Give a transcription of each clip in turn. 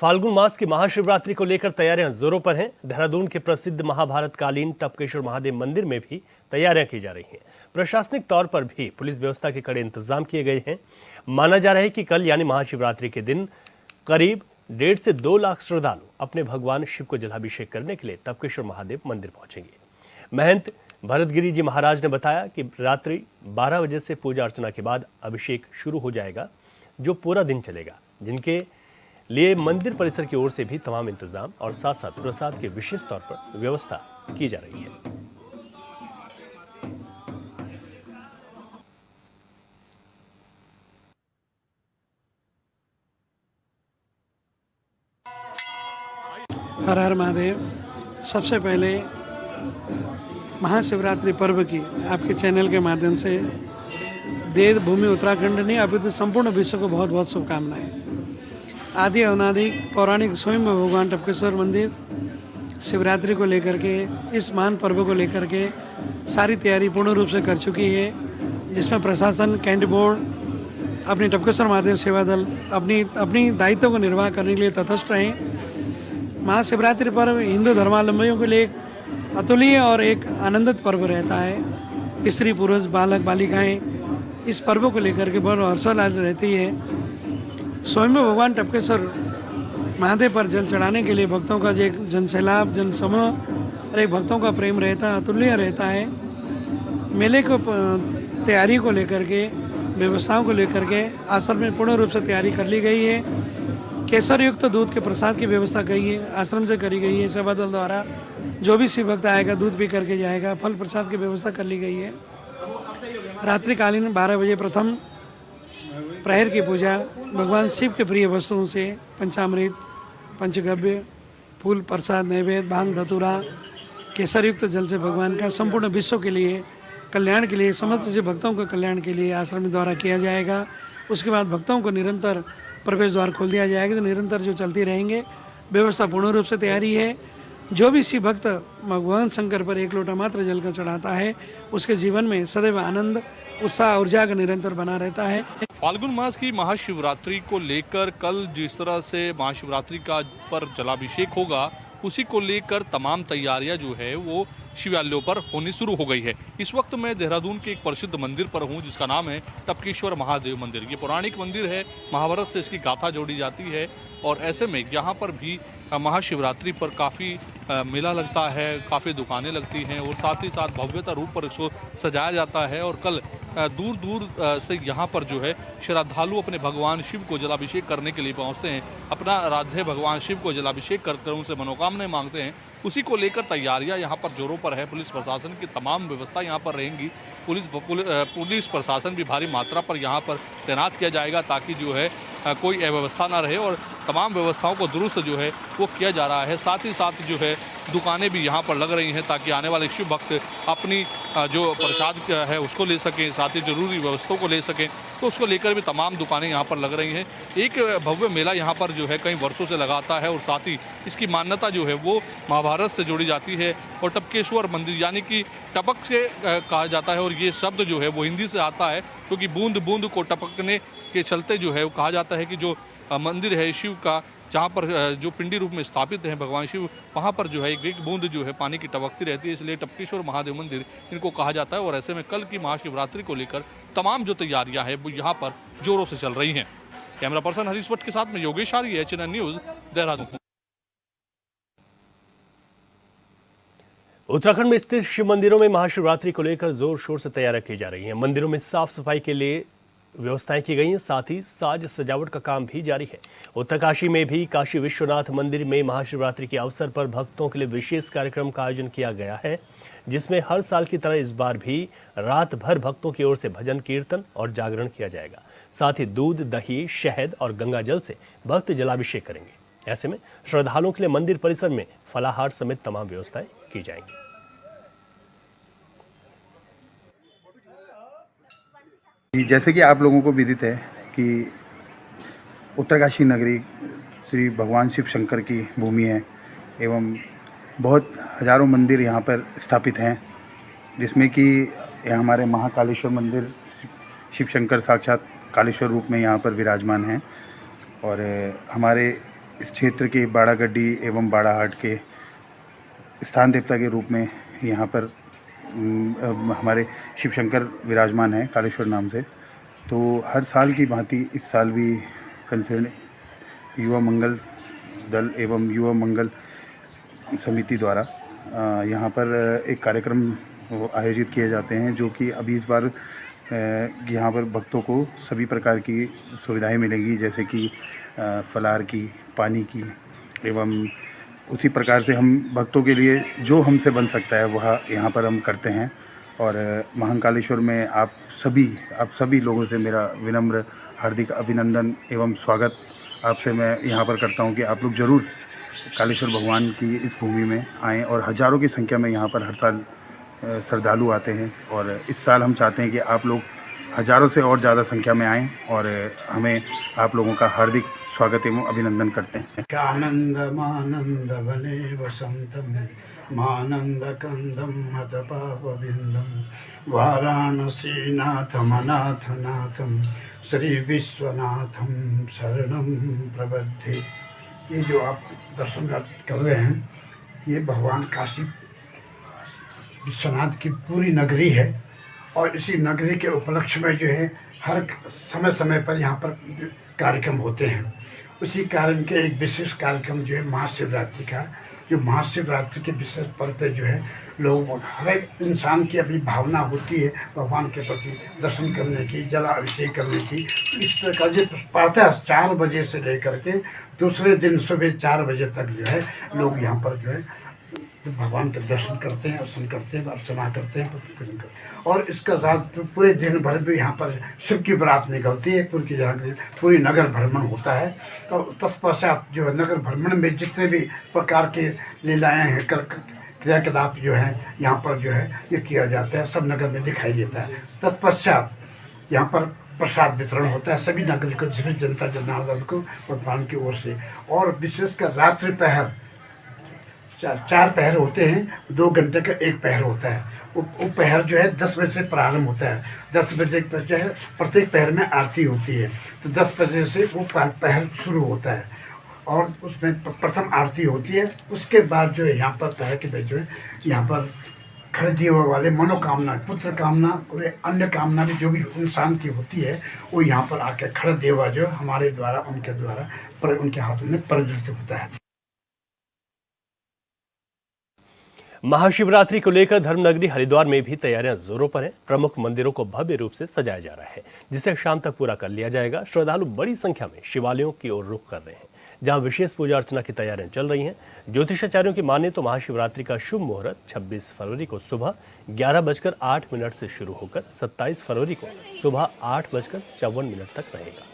फाल्गुन मास की महाशिवरात्रि को लेकर तैयारियां जोरों पर हैं। देहरादून के प्रसिद्ध महाभारत कालीन टपकेश्वर महादेव मंदिर में भी तैयारियां की जा रही हैं। प्रशासनिक तौर पर भी पुलिस व्यवस्था के कड़े इंतजाम किए गए हैं। माना जा रहा है कि कल यानी महाशिवरात्रि के दिन करीब 1.5 से 2 लाख श्रद्धालु अपने भगवान शिव को जलाभिषेक करने के लिए टपकेश्वर महादेव मंदिर पहुंचेंगे। महंत भरतगिरी जी महाराज ने बताया कि रात्रि 12 बजे से पूजा अर्चना के बाद अभिषेक शुरू हो जाएगा, जो पूरा दिन चलेगा, जिनके लिए मंदिर परिसर की ओर से भी तमाम इंतजाम और साथ साथ प्रसाद की विशेष तौर पर व्यवस्था की जा रही है। हर हर महादेव। सबसे पहले महाशिवरात्रि पर्व की आपके चैनल के माध्यम से देवभूमि उत्तराखंड ने अभी तो संपूर्ण विश्व को बहुत बहुत शुभकामनाएं। आदि अनादि पौराणिक स्वयं भगवान टपकेश्वर मंदिर शिवरात्रि को लेकर के, इस महान पर्व को लेकर के सारी तैयारी पूर्ण रूप से कर चुकी है, जिसमें प्रशासन, कैंट बोर्ड, अपनी टपकेश्वर महादेव सेवा दल अपनी दायित्व को निर्वाह करने के लिए तटस्थ रहें। महाशिवरात्रि पर्व हिंदू धर्मावलंबियों के लिए एक अतुलनीय और एक आनंदित पर्व रहता है। स्त्री पुरुष बालक बालिकाएं इस पर्व को लेकर के बहुत हर्षोल्लास रहती है। स्वयं भगवान टपकेश्वर महादेव पर जल चढ़ाने के लिए भक्तों का जो एक जनसैलाब, जनसमूह और एक भक्तों का प्रेम रहता है, अतुलनीय रहता है। मेले को तैयारी को लेकर के, व्यवस्थाओं को लेकर के आश्रम में पूर्ण रूप से तैयारी कर ली गई है। केसर युक्त दूध के प्रसाद की व्यवस्था कही है, आश्रम से करी गई है। सेवा दल द्वारा जो भी शिव भक्त आएगा दूध पी करके जाएगा। फल प्रसाद की व्यवस्था कर ली गई है। रात्रिकालीन 12 बजे प्रथम प्रहर की पूजा भगवान शिव के प्रिय वस्तुओं से पंचामृत, पंचगव्य, फूल प्रसाद, नैवेद्य, भांग, धतूरा, केसर युक्त जल से भगवान का संपूर्ण विश्व के लिए कल्याण के लिए, समस्त से भक्तों के कल्याण के लिए आश्रम द्वारा किया जाएगा। उसके बाद भक्तों को निरंतर प्रवेश द्वार खोल दिया जाएगा, तो निरंतर जो चलती रहेंगे। व्यवस्था पूर्ण रूप से तैयारी है। जो भी शिव भक्त भगवान शंकर पर एक लोटा मात्र जल का चढ़ाता है, उसके जीवन में सदैव आनंद, उत्साह, ऊर्जा का निरंतर बना रहता है। फाल्गुन मास की महाशिवरात्रि को लेकर कल जिस तरह से महाशिवरात्रि का पर जलाभिषेक होगा, उसी को लेकर तमाम तैयारियां जो है वो शिवालयों पर होनी शुरू हो गई है। इस वक्त मैं देहरादून के एक प्रसिद्ध मंदिर पर हूं, जिसका नाम है टपकेश्वर महादेव मंदिर। ये पौराणिक मंदिर है, महाभारत से इसकी गाथा जोड़ी जाती है और ऐसे में यहाँ पर भी महाशिवरात्रि पर काफ़ी मेला लगता है, काफ़ी दुकानें लगती हैं और साथ ही साथ भव्यता रूप पर इसको सजाया जाता है। और कल दूर दूर से यहाँ पर जो है श्रद्धालु अपने भगवान शिव को जलाभिषेक करने के लिए पहुँचते हैं। अपना आराध्य भगवान शिव को जलाभिषेक कर उनसे मनोकामनाएं मांगते हैं। उसी को लेकर तैयारियां यहाँ पर जोरों पर है। पुलिस प्रशासन की तमाम व्यवस्था यहाँ पर रहेंगी। पुलिस प्रशासन भी भारी मात्रा पर यहाँ पर तैनात किया जाएगा, ताकि जो है कोई अव्यवस्था ना रहे और तमाम व्यवस्थाओं को दुरुस्त जो है वो किया जा रहा है। साथ ही साथ जो है दुकानें भी यहाँ पर लग रही हैं, ताकि आने वाले शिव भक्त अपनी जो प्रसाद है उसको ले सकें, साथ ही जरूरी व्यवस्थाओं को ले सकें। तो उसको लेकर भी तमाम दुकानें यहाँ पर लग रही हैं। एक भव्य मेला यहाँ पर जो है कई वर्षों से लगाता है और साथ ही इसकी मान्यता जो है वो महाभारत से जोड़ी जाती है। और टपकेश्वर मंदिर यानी कि टपक से कहा जाता है और ये शब्द जो है वो हिंदी से आता है, क्योंकि बूंद बूंद को टपकने के चलते जो है वो कहा जाता है कि जो मंदिर है शिव का, जहाँ पर जो पिंडी रूप में स्थापित हैं भगवान शिव, वहाँ पर जो है एक बूंद जो है पानी की टपकती रहती है, इसलिए टपकेश्वर महादेव मंदिर इनको कहा जाता है। और ऐसे में कल की महाशिवरात्रि को लेकर तमाम जो तैयारियां हैं वो यहाँ पर जोरों से चल रही हैं। कैमरा पर्सन हरीश भट्ट के साथ में योगेश आर्य, एचएनएन न्यूज़, देहरादून। उत्तराखंड में स्थित शिव मंदिरों में महाशिवरात्रि को लेकर जोर शोर से तैयारियां की जा रही हैं। मंदिरों में साफ सफाई के लिए व्यवस्थाएं की गई हैं, साथ ही साज सजावट का काम भी जारी है। उत्तरकाशी में भी काशी विश्वनाथ मंदिर में महाशिवरात्रि के अवसर पर भक्तों के लिए विशेष कार्यक्रम का आयोजन किया गया है, जिसमें हर साल की तरह इस बार भी रात भर भक्तों की ओर से भजन कीर्तन और जागरण किया जाएगा। साथ ही दूध, दही, शहद और गंगा जल से भक्त जलाभिषेक करेंगे। ऐसे में श्रद्धालुओं के लिए मंदिर परिसर में फलाहार समेत तमाम व्यवस्थाएं की जाएंगी। जैसे कि आप लोगों को विदित है कि उत्तरकाशी नगरी श्री भगवान शिव शंकर की भूमि है एवं बहुत हजारों मंदिर यहाँ पर स्थापित हैं, जिसमें कि हमारे महाकालेश्वर मंदिर शिव शंकर साक्षात कालेश्वर रूप में यहाँ पर विराजमान हैं। और हमारे इस क्षेत्र के बाड़ागड्डी एवं बाड़ाहाट के स्थान देवता के रूप में यहाँ पर हमारे शिव शंकर विराजमान हैं कालेश्वर नाम से। तो हर साल की भांति इस साल भी कंसर्न युवा मंगल दल एवं युवा मंगल समिति द्वारा यहाँ पर एक कार्यक्रम आयोजित किए जाते हैं, जो कि अभी इस बार यहाँ पर भक्तों को सभी प्रकार की सुविधाएं मिलेंगी, जैसे कि फलाहार की, पानी की, एवं उसी प्रकार से हम भक्तों के लिए जो हमसे बन सकता है वह यहाँ पर हम करते हैं। और महाकालेश्वर में आप सभी लोगों से मेरा विनम्र हार्दिक अभिनंदन एवं स्वागत आपसे मैं यहाँ पर करता हूँ कि आप लोग ज़रूर कालेश्वर भगवान की इस भूमि में आएँ। और हज़ारों की संख्या में यहाँ पर हर साल श्रद्धालु आते हैं, और इस साल हम चाहते हैं कि आप लोग हज़ारों से और ज़्यादा संख्या में आएँ और हमें आप लोगों का हार्दिक स्वागत एवं अभिनंदन करते हैं। आनंदमानंद बने वसंतम मानंद कंदम मत पापविंदम वाराणसी नाथम अनाथ नाथम श्री विश्वनाथम शरणम प्रबद्धे। ये जो आप दर्शन कर रहे हैं, ये भगवान काशी विश्वनाथ की पूरी नगरी है। और इसी नगरी के उपलक्ष्य में जो है हर समय समय पर यहाँ पर कार्यक्रम होते हैं। उसी कारण के एक विशेष कार्यक्रम जो है महाशिवरात्रि का, जो महाशिवरात्रि के विशेष पर्व पे जो है लोग, हर एक इंसान की अपनी भावना होती है भगवान के प्रति दर्शन करने की, जलाभिषेक करने की। इस प्रकार जो प्रातः 4 बजे से लेकर के दूसरे दिन सुबह 4 बजे तक जो है लोग यहाँ पर जो है भगवान के दर्शन करते हैं, अर्चन करते हैं, अर्चना करते हैं, पूजन करते हैं। और इसका साथ पूरे दिन भर भी यहाँ पर शिव की बारात निकलती है, पूरी नगर भ्रमण होता है। और तत्पश्चात जो है नगर भ्रमण में जितने भी प्रकार के लीलाएँ हैं, क्रियाकलाप जो हैं यहाँ पर जो है ये किया जाता है, सब नगर में दिखाई देता है। तत्पश्चात यहाँ पर प्रसाद वितरण होता है सभी नागरिक को, सभी जनता जनार्दन को भगवान की ओर से। और विशेषकर रात्रि पहर 4 पहर होते हैं, 2 घंटे का एक पहर होता है। वो पहर जो है 10 बजे से प्रारंभ होता है। 10 बजे पर जो है प्रत्येक पहर में आरती होती है, तो 10 बजे से वो पहर शुरू होता है और उसमें प्रथम आरती होती है। उसके बाद जो है यहाँ पर पहर के बाद जो है यहाँ पर खड़े देवा वाले मनोकामना, पुत्र कामना, कोई अन्य कामना भी जो भी इंसान की होती है, वो यहाँ पर आकर खड़े देवा जो हमारे द्वारा उनके हाथों में प्रज्वलित होता है। महाशिवरात्रि को लेकर धर्मनगरी हरिद्वार में भी तैयारियां जोरों पर हैं। प्रमुख मंदिरों को भव्य रूप से सजाया जा रहा है, जिसे शाम तक पूरा कर लिया जाएगा। श्रद्धालु बड़ी संख्या में शिवालयों की ओर रुख कर रहे हैं, जहां विशेष पूजा अर्चना की तैयारियां चल रही हैं। ज्योतिषाचार्यों की माने तो महाशिवरात्रि का शुभ मुहूर्त 26 फरवरी को सुबह 11:08 से शुरू होकर 27 फरवरी को सुबह 8:54 तक रहेगा।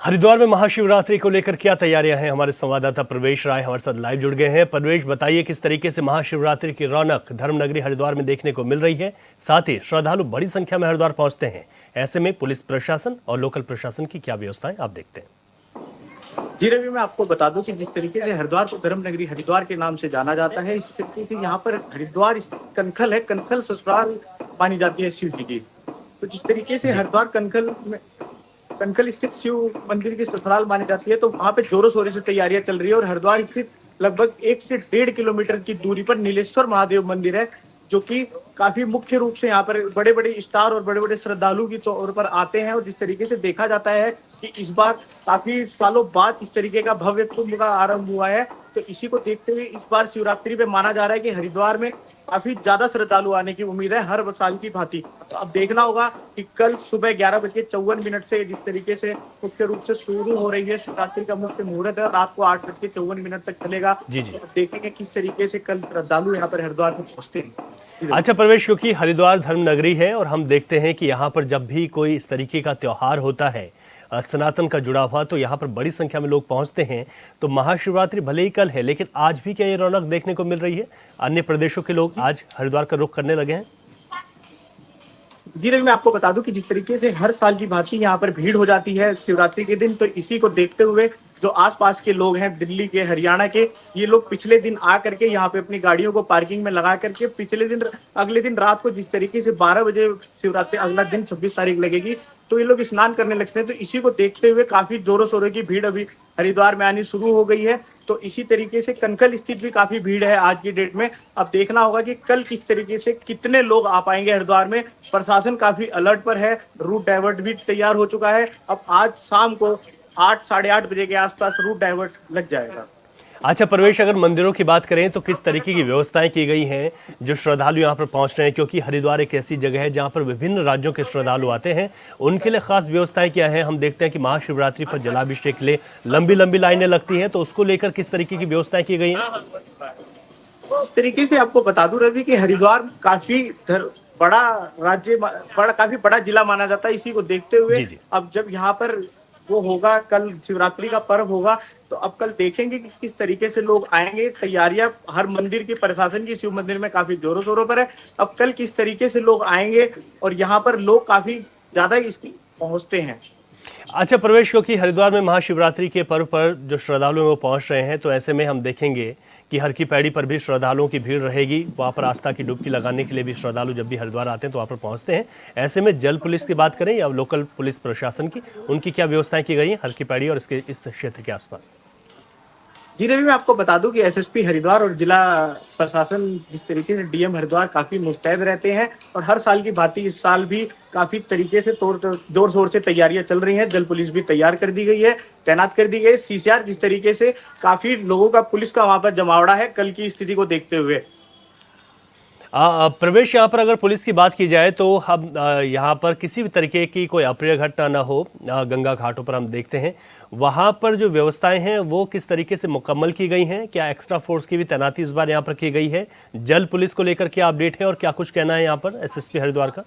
हरिद्वार में महाशिवरात्रि को लेकर क्या तैयारियां हैं, हमारे संवाददाता प्रवेश राय हमारे साथ लाइव जुड़ गए हैं। प्रवेश, बताइए किस तरीके से महाशिवरात्रि की रौनक धर्मनगरी हरिद्वार में देखने को मिल रही है। साथ ही श्रद्धालु बड़ी संख्या में हरिद्वार पहुंचते हैं, ऐसे में पुलिस प्रशासन और लोकल प्रशासन की क्या व्यवस्थाएं, आप देखते हैं। जी रवि, मैं आपको बता दूं कि जिस तरीके से हरिद्वार को धर्मनगरी हरिद्वार के नाम से जाना जाता है, इस तरीके से यहाँ पर हरिद्वार कनखल है, कनखल ससुराल मानी जाती है शिव जी की। तो जिस तरीके से हरिद्वार कनखल स्थित शिव मंदिर की ससुराल मानी जाती है, तो वहाँ पे जोरों शोरों से तैयारियां चल रही है। और हरिद्वार स्थित लगभग 1 से 1.5 किलोमीटर की दूरी पर नीलेश्वर महादेव मंदिर है, जो कि काफी मुख्य रूप से यहाँ पर बड़े बड़े स्टार और बड़े बड़े श्रद्धालु की तौर पर आते हैं। और जिस तरीके से देखा जाता है कि इस बार काफी सालों बाद इस तरीके का भव्य कुंभ का आरंभ हुआ है, तो इसी को देखते हुए इस बार शिवरात्रि पे माना जा रहा है कि हरिद्वार में काफी ज्यादा श्रद्धालु आने की उम्मीद है, हर साल की भांति। तो अब देखना होगा कि कल सुबह 11:54 से जिस तरीके से मुख्य रूप से शुरू हो रही है शिवरात्रि का मुख्य मुहूर्त है, रात को 8:54 तक चलेगा। जी। तो देखेंगे किस तरीके से कल श्रद्धालु यहाँ पर हरिद्वार में पहुंचते हैं। अच्छा प्रवेश, क्योंकि हरिद्वार धर्मनगरी है और हम देखते हैं कि यहाँ पर जब भी कोई इस तरीके का त्योहार होता है सनातन का जुड़ा हुआ, तो यहाँ पर बड़ी संख्या में लोग पहुंचते हैं। तो महाशिवरात्रि भले ही कल है, लेकिन आज भी क्या ये रौनक देखने को मिल रही है? अन्य प्रदेशों के लोग आज हरिद्वार का रुख करने लगे हैं। जी रवि, मैं आपको बता दूं कि जिस तरीके से हर साल की भांति यहाँ पर भीड़ हो जाती है शिवरात्रि के दिन, तो इसी को देखते हुए जो आसपास के लोग हैं, दिल्ली के, हरियाणा के, ये लोग पिछले दिन आ करके यहाँ पे अपनी गाड़ियों को पार्किंग में लगा करके पिछले दिन, अगले दिन रात को जिस तरीके से 12 बजे शिवरात्रि अगला दिन 26 तारीख लगेगी, तो ये लोग स्नान करने लगते हैं। तो इसी को देखते हुए काफी जोरों शोरों की भीड़ अभी हरिद्वार में आनी शुरू हो गई है। तो इसी तरीके से कनखल स्थित भी काफी भीड़ है आज की डेट में। अब देखना होगा कि कल किस तरीके से कितने लोग आ पाएंगे हरिद्वार में। प्रशासन काफी अलर्ट पर है, रूट डाइवर्ट भी तैयार हो चुका है। अब आज शाम को 8 साढ़े 8 बजे के आसपास रूट डाइवर्ट लग जाएगा। अच्छा प्रवेश, अगर मंदिरों की बात करें तो किस तरीके की व्यवस्थाएं की गई हैं जो श्रद्धालु यहाँ पर पहुंच रहे हैं, क्योंकि हरिद्वार एक ऐसी जगह है जहां पर विभिन्न राज्यों के श्रद्धालु आते हैं, उनके लिए खास व्यवस्थाएं क्या है? हम देखते हैं कि महाशिवरात्रि पर जलाभिषेक के लिए लंबी लंबी लाइनें लगती हैं, तो उसको लेकर किस तरीके की व्यवस्थाएं की गई हैं? इस तरीके से आपको बता दूं रवि कि हरिद्वार काफी बड़ा राज्य, काफी बड़ा जिला माना जाता है। इसी को देखते हुए जी, जी। अब जब यहाँ पर वो होगा, कल शिवरात्रि का पर्व होगा, तो अब कल देखेंगे कि किस तरीके से लोग आएंगे। तैयारियां हर मंदिर की, प्रशासन की शिव मंदिर में काफी जोरों शोरों पर है। अब कल किस तरीके से लोग आएंगे और यहाँ पर लोग काफी ज्यादा इसकी पहुंचते हैं। अच्छा प्रवेश, क्योंकि हरिद्वार में महाशिवरात्रि के पर्व पर जो श्रद्धालु हैं वो पहुंच रहे हैं, तो ऐसे में हम देखेंगे कि हर की पैड़ी पर भी श्रद्धालुओं की भीड़ रहेगी। वहां पर आस्था की डुबकी लगाने के लिए भी श्रद्धालु जब भी हरिद्वार आते हैं तो वहां पर पहुंचते हैं। ऐसे में जल पुलिस की बात करें या लोकल पुलिस प्रशासन की, उनकी क्या व्यवस्थाएं की गई हैं हर की पैड़ी और इसके इस क्षेत्र के आसपास? जी रवि, मैं आपको बता दूं कि एसएसपी हरिद्वार और जिला प्रशासन जिस तरीके से डीएम हरिद्वार काफी मुस्तैद रहते हैं और हर साल की भांति इस साल भी काफी तरीके से जोर शोर से तैयारियां चल रही हैं। जल पुलिस भी तैयार कर दी गई है, तैनात कर दी गई है। सीसीआर जिस तरीके से काफी लोगों का, पुलिस का वहां पर जमावड़ा है कल की स्थिति को देखते हुए। प्रवेश, यहाँ पर अगर पुलिस की बात की जाए तो हम यहाँ पर किसी भी तरीके की कोई अप्रिय घटना ना हो। गंगा घाटों पर हम देखते हैं वहां पर जो व्यवस्थाएं हैं वो किस तरीके से मुकम्मल की गई हैं? क्या एक्स्ट्रा फोर्स की भी तैनाती इस बार यहाँ पर की गई है? जल पुलिस को लेकर क्या अपडेट है और क्या कुछ कहना है यहाँ पर एसएसपी हरिद्वार का?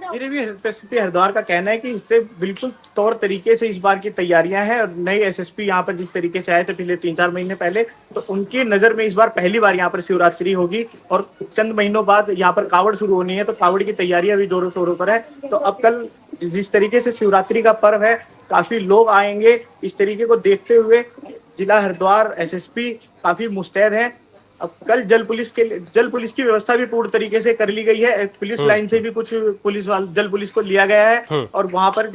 मेरे भी एसएसपी हरिद्वार का कहना है कि इस पे बिल्कुल तौर तरीके से इस बार की तैयारियां हैं। और नए एसएसपी यहाँ पर जिस तरीके से आए थे पिछले 3-4 महीने पहले, तो उनकी नजर में इस बार पहली बार यहाँ पर शिवरात्रि होगी और चंद महीनों बाद यहाँ पर कावड़ शुरू होनी है। तो कावड़ की तैयारियां भी जोरों शोरों पर है। तो अब कल जिस तरीके से शिवरात्रि का पर्व है, काफी लोग आएंगे। इस तरीके को देखते हुए जिला हरिद्वार एसएसपी काफी मुस्तैद है। अब कल जल पुलिस की व्यवस्था भी पूर्ण तरीके से कर ली गई है। पुलिस लाइन से भी कुछ जल पुलिस को लिया गया है और वहां पर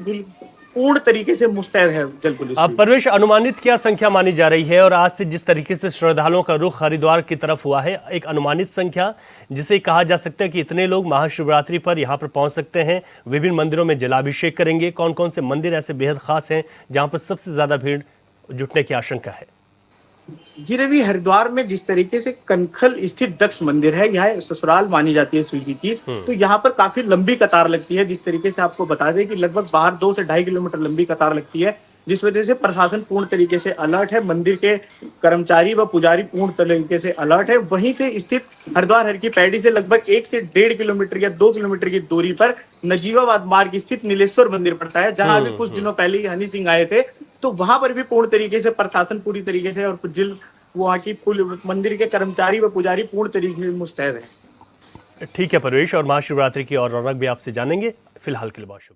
पूर्ण तरीके से मुस्तैद है जल पुलिस। अब प्रवेश, अनुमानित क्या संख्या मानी जा रही है और आज से जिस तरीके से श्रद्धालुओं का रुख हरिद्वार की तरफ हुआ है, एक अनुमानित संख्या जिसे कहा जा सकता है कि इतने लोग महाशिवरात्रि पर यहाँ पर पहुंच सकते हैं, विभिन्न मंदिरों में जलाभिषेक करेंगे? कौन कौन से मंदिर ऐसे बेहद खास हैं जहां पर सबसे ज्यादा भीड़ जुटने की आशंका है? जी रवि, हरिद्वार में जिस तरीके से कनखल स्थित दक्ष मंदिर है, यह ससुराल मानी जाती है शिव जी की, तो यहाँ पर काफी लंबी कतार लगती है। जिस तरीके से आपको बता दें कि लगभग बाहर 2 से 2.5 किलोमीटर लंबी कतार लगती है, जिस वजह से प्रशासन पूर्ण तरीके से अलर्ट है। मंदिर के कर्मचारी व पुजारी पूर्ण तरीके से अलर्ट है। वहीं से स्थित हरिद्वार हर की पैड़ी से लगभग 1 से 1.5 किलोमीटर या 2 किलोमीटर की दूरी पर नजीबाबाद मार्ग स्थित नीलेश्वर मंदिर पड़ता है, जहां अभी कुछ दिनों पहले हनी सिंह आए थे। तो वहां पर भी पूर्ण तरीके से प्रशासन पूरी तरीके से और वहाँ की मंदिर के कर्मचारी व पुजारी पूर्ण तरीके से मुस्तैद है। ठीक है प्रवेश, और महाशिवरात्रि की और रौनक भी आपसे जानेंगे। फिलहाल के लिए बहुत शुक्रिया।